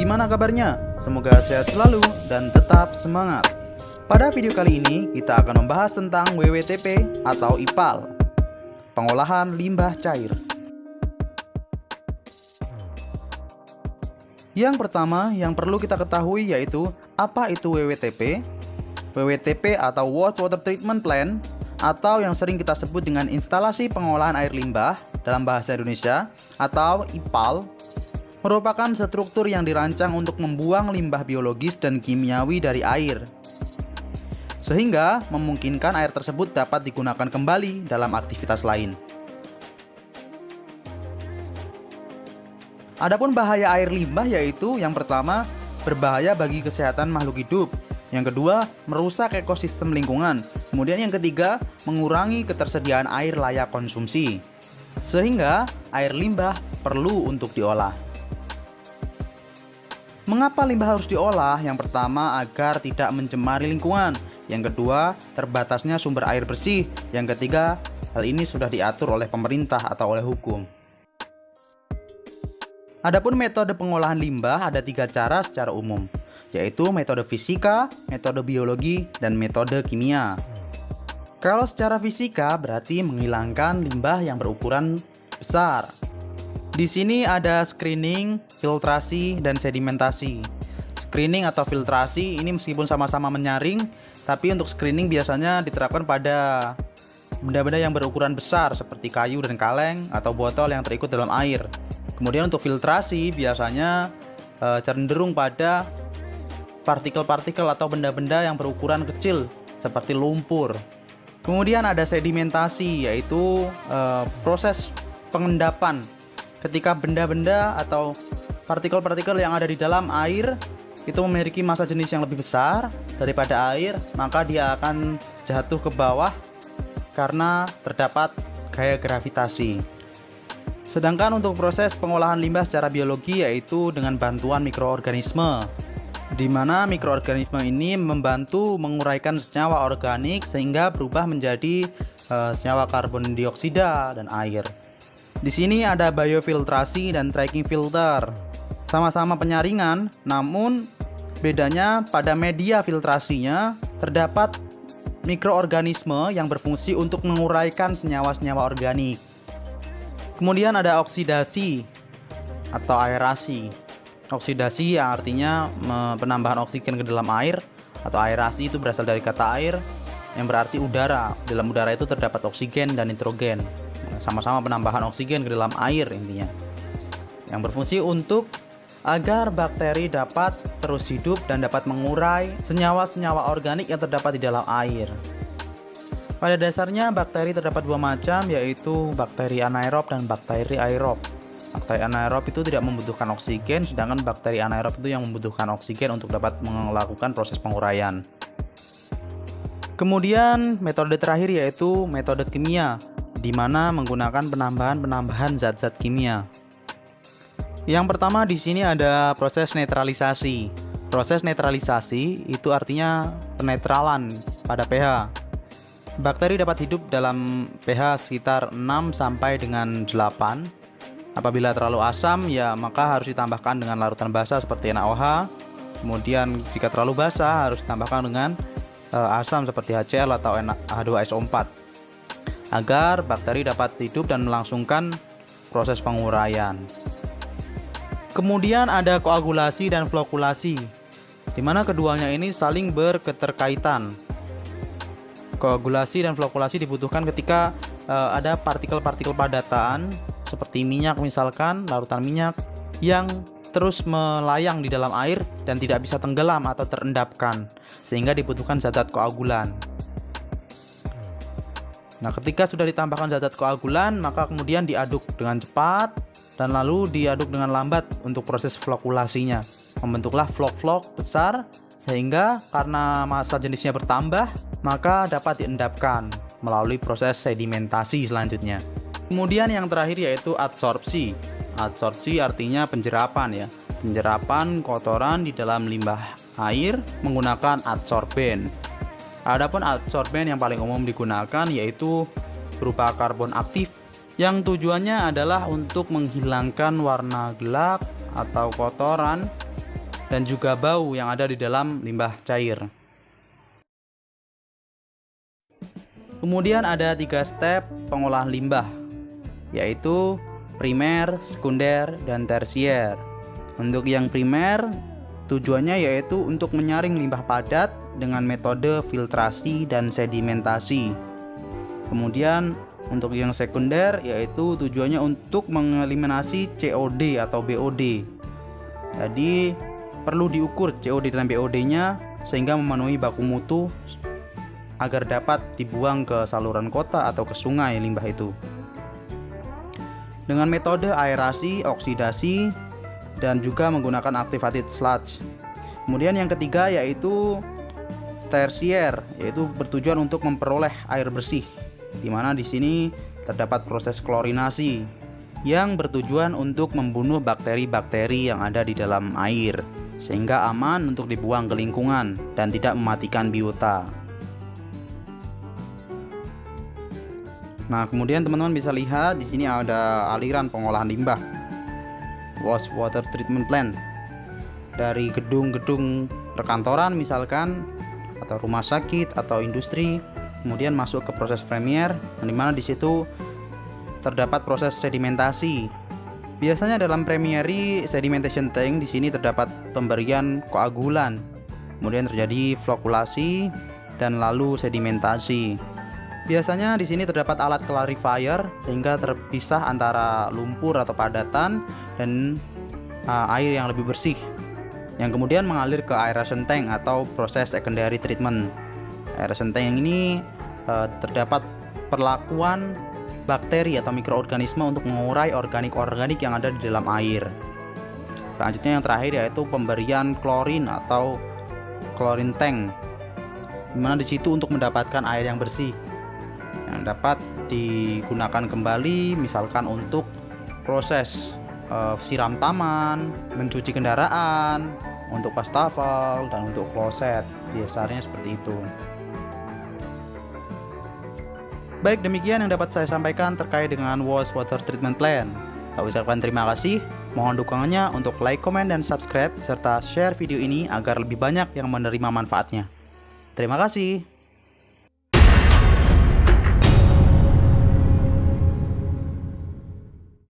Gimana kabarnya? Semoga sehat selalu dan tetap semangat. Pada video kali ini kita akan membahas tentang WWTP atau IPAL, pengolahan limbah cair. Yang pertama yang perlu kita ketahui yaitu apa itu WWTP? WWTP atau Wastewater Treatment Plant atau yang sering kita sebut dengan instalasi pengolahan air limbah dalam bahasa Indonesia atau IPAL merupakan struktur yang dirancang untuk membuang limbah biologis dan kimiawi dari air, sehingga memungkinkan air tersebut dapat digunakan kembali dalam aktivitas lain. Adapun bahaya air limbah yaitu yang pertama, berbahaya bagi kesehatan makhluk hidup. Yang kedua, merusak ekosistem lingkungan. Kemudian yang ketiga, mengurangi ketersediaan air layak konsumsi. Sehingga air limbah perlu untuk diolah. Mengapa limbah harus diolah? Yang pertama, agar tidak mencemari lingkungan. Yang kedua, terbatasnya sumber air bersih. Yang ketiga, hal ini sudah diatur oleh pemerintah atau oleh hukum. Adapun metode pengolahan limbah ada 3 cara secara umum, yaitu metode fisika, metode biologi, dan metode kimia. Kalau secara fisika berarti menghilangkan limbah yang berukuran besar. Di sini ada screening, filtrasi, dan sedimentasi. Screening atau filtrasi ini meskipun sama-sama menyaring, tapi untuk screening biasanya diterapkan pada benda-benda yang berukuran besar seperti kayu dan kaleng atau botol yang terikut dalam air. Kemudian untuk filtrasi biasanya cenderung pada partikel-partikel atau benda-benda yang berukuran kecil seperti lumpur. Kemudian ada sedimentasi, yaitu proses pengendapan. Ketika benda-benda atau partikel-partikel yang ada di dalam air itu memiliki massa jenis yang lebih besar daripada air, maka dia akan jatuh ke bawah karena terdapat gaya gravitasi. Sedangkan untuk proses pengolahan limbah secara biologi yaitu dengan bantuan mikroorganisme, di mana mikroorganisme ini membantu menguraikan senyawa organik sehingga berubah menjadi senyawa karbon dioksida dan air. Di sini ada biofiltrasi dan tracking filter. Sama-sama penyaringan, namun bedanya pada media filtrasinya terdapat mikroorganisme yang berfungsi untuk menguraikan senyawa-senyawa organik. Kemudian ada oksidasi atau aerasi. Oksidasi yang artinya penambahan oksigen ke dalam air, atau aerasi itu berasal dari kata air yang berarti udara. Dalam udara itu terdapat oksigen dan nitrogen. Sama-sama penambahan oksigen ke dalam air intinya, yang berfungsi untuk agar bakteri dapat terus hidup dan dapat mengurai senyawa-senyawa organik yang terdapat di dalam air. Pada dasarnya bakteri terdapat 2 macam, yaitu bakteri anaerob dan bakteri aerob. Bakteri anaerob itu tidak membutuhkan oksigen, sedangkan bakteri anaerob itu yang membutuhkan oksigen untuk dapat melakukan proses penguraian. Kemudian metode terakhir yaitu metode kimia, di mana menggunakan penambahan zat-zat kimia. Yang pertama di sini ada proses netralisasi. Proses netralisasi itu artinya penetralan pada pH. Bakteri dapat hidup dalam pH sekitar 6 sampai dengan 8. Apabila terlalu asam ya maka harus ditambahkan dengan larutan basa seperti NaOH. Kemudian jika terlalu basa harus ditambahkan dengan asam seperti HCl atau H2SO4. Agar bakteri dapat hidup dan melangsungkan proses penguraian. Kemudian ada koagulasi dan flokulasi, di mana keduanya ini saling berketerkaitan. Koagulasi dan flokulasi dibutuhkan ketika ada partikel-partikel padatan seperti minyak misalkan, larutan minyak yang terus melayang di dalam air dan tidak bisa tenggelam atau terendapkan, sehingga dibutuhkan zat-zat koagulan. Nah, ketika sudah ditambahkan zat-zat koagulan, maka kemudian diaduk dengan cepat dan lalu diaduk dengan lambat untuk proses flokulasinya. Membentuklah flok-flok besar sehingga karena massa jenisnya bertambah, maka dapat diendapkan melalui proses sedimentasi selanjutnya. Kemudian yang terakhir yaitu adsorpsi. Adsorpsi artinya penjerapan ya. Penjerapan kotoran di dalam limbah air menggunakan adsorben. Adapun adsorben yang paling umum digunakan yaitu berupa karbon aktif yang tujuannya adalah untuk menghilangkan warna gelap atau kotoran dan juga bau yang ada di dalam limbah cair. Kemudian ada 3 step pengolahan limbah, yaitu primer, sekunder, dan tersier. Untuk yang primer, tujuannya yaitu untuk menyaring limbah padat dengan metode filtrasi dan sedimentasi. Kemudian untuk yang sekunder, yaitu tujuannya untuk mengeliminasi COD atau BOD. Jadi perlu diukur COD dan BOD-nya sehingga memenuhi baku mutu agar dapat dibuang ke saluran kota atau ke sungai limbah itu. Dengan metode aerasi, oksidasi, dan juga menggunakan activated sludge. Kemudian yang ketiga yaitu tersier, yaitu bertujuan untuk memperoleh air bersih, di mana di sini terdapat proses klorinasi yang bertujuan untuk membunuh bakteri-bakteri yang ada di dalam air, sehingga aman untuk dibuang ke lingkungan dan tidak mematikan biota. Nah, kemudian teman-teman bisa lihat di sini ada aliran pengolahan limbah, wastewater treatment plant, dari gedung-gedung perkantoran misalkan, atau rumah sakit atau industri, kemudian masuk ke proses premier, di mana di situ terdapat proses sedimentasi. Biasanya dalam primary sedimentation tank di sini terdapat pemberian koagulan, kemudian terjadi flokulasi dan lalu sedimentasi. Biasanya di sini terdapat alat clarifier sehingga terpisah antara lumpur atau padatan dan air yang lebih bersih, yang kemudian mengalir ke aeration tank atau proses secondary treatment. Aeration tank ini terdapat perlakuan bakteri atau mikroorganisme untuk mengurai organik-organik yang ada di dalam air. Selanjutnya yang terakhir yaitu pemberian klorin atau chlorine tank, dimana di situ untuk mendapatkan air yang bersih yang dapat digunakan kembali, misalkan untuk proses siram taman, mencuci kendaraan, untuk wastafel, dan untuk kloset. Biasanya seperti itu. Baik, demikian yang dapat saya sampaikan terkait dengan wastewater treatment plant. Saya ucapkan terima kasih. Mohon dukungannya untuk like, komen, dan subscribe, serta share video ini agar lebih banyak yang menerima manfaatnya. Terima kasih.